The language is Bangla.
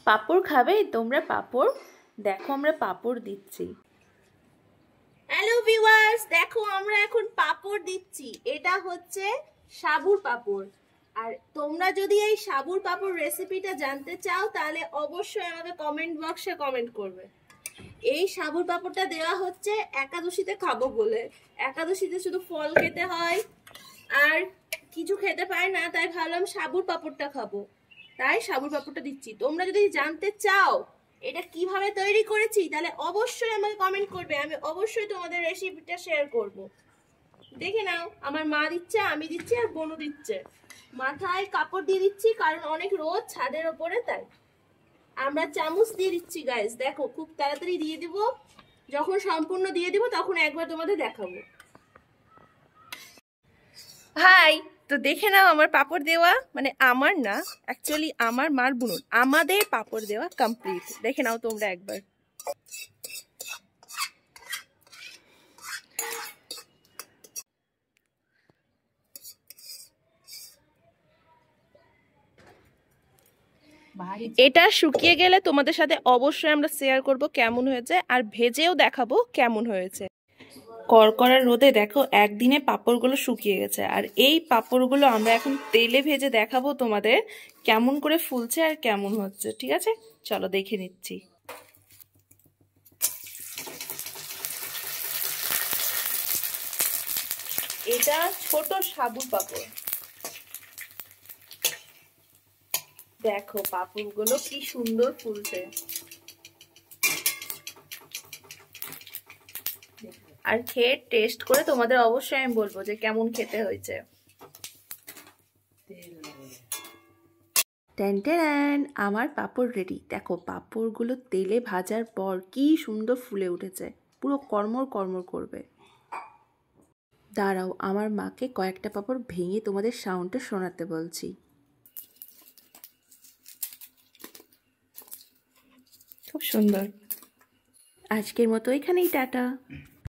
পাঁপড় খাবে তোমরা? পাঁপড় দেখো, আমরা পাঁপড় দিচ্ছি। হ্যালো ভিউয়ার্স, দেখো আমরা এখন পাঁপড় দিচ্ছি। এটা হচ্ছে সাবুর পাঁপড়। আর তোমরা যদি এই সাবুর পাঁপড় রেসিপিটা জানতে চাও তাহলে অবশ্যই আমাকে কমেন্ট বক্সে কমেন্ট করবে। এই সাবুর পাঁপড়টা দেওয়া হচ্ছে একাদশীতে খাবো বলে। একাদশীতে শুধু ফল খেতে হয় আর কিছু খেতে পায় না, তাই ভাবলাম সাবুর পাঁপড়টা খাবো, তাই সাবুর পাঁপড়টা দিচ্ছি। তোমরা যদি জানতে চাও এটা কিভাবে তৈরি করেছি তাহলে অবশ্যই আমাকে কমেন্ট করবে, আমি অবশ্যই তোমাদের রেসিপিটা শেয়ার করব। দেখে নাও, আমার মা দিচ্ছে, আমি দিচ্ছি আর বোনও দিচ্ছে। মাথায় কাপড় দিয়ে দিচ্ছি কারণ অনেক রোদ ছাদের ওপরে, তাই আমরা চামচ দিয়ে দিচ্ছি গাইস। দেখো খুব তাড়াতাড়ি দিয়ে দিব, যখন সম্পূর্ণ দিয়ে দিব তখন একবার তোমাদের দেখাবো। হাই, তো দেখে নাও আমার পাপড় দেওয়া, মানে আমার না, অ্যাকচুয়ালি আমার মার বুনুন, আমাদের পাপড় দেওয়া কমপ্লিট। দেখে নাও তোমরা একবার। এটা শুকিয়ে গেলে তোমাদের সাথে অবশ্যই আমরা শেয়ার করব কেমন হয়েছে, আর ভেজেও দেখাবো কেমন হয়েছে। কড়কড়া রোদে দেখো একদিনে পাঁপড়গুলো শুকিয়ে গেছে, আর এই পাঁপড়গুলো আমরা এখন তেলে ভেজে দেখাবো তোমাদের কেমন করে ফুলছে আর কেমন হচ্ছে। ঠিক আছে, চলো দেখে নিচ্ছি। এটা ছোট সাবুর পাঁপড়। দেখো পাঁপড়গুলো কি সুন্দর ফুলছে, আর খেয়ে টেস্ট করে তোমাদের অবশ্যই আমি বলবো যে কেমন খেতে হয়েছে। টেন আমার পাঁপড় রেডি। দেখো পাঁপড়গুলো তেলে ভাজার পর কি সুন্দর ফুলে উঠেছে, পুরো কর্মর কর্মর করবে। দাঁড়াও, আমার মাকে কয়েকটা পাঁপড় ভেঙে তোমাদের সাউন্ডটা শোনাতে বলছি। খুব সুন্দর। আজকের মতো এখানেই টাটা।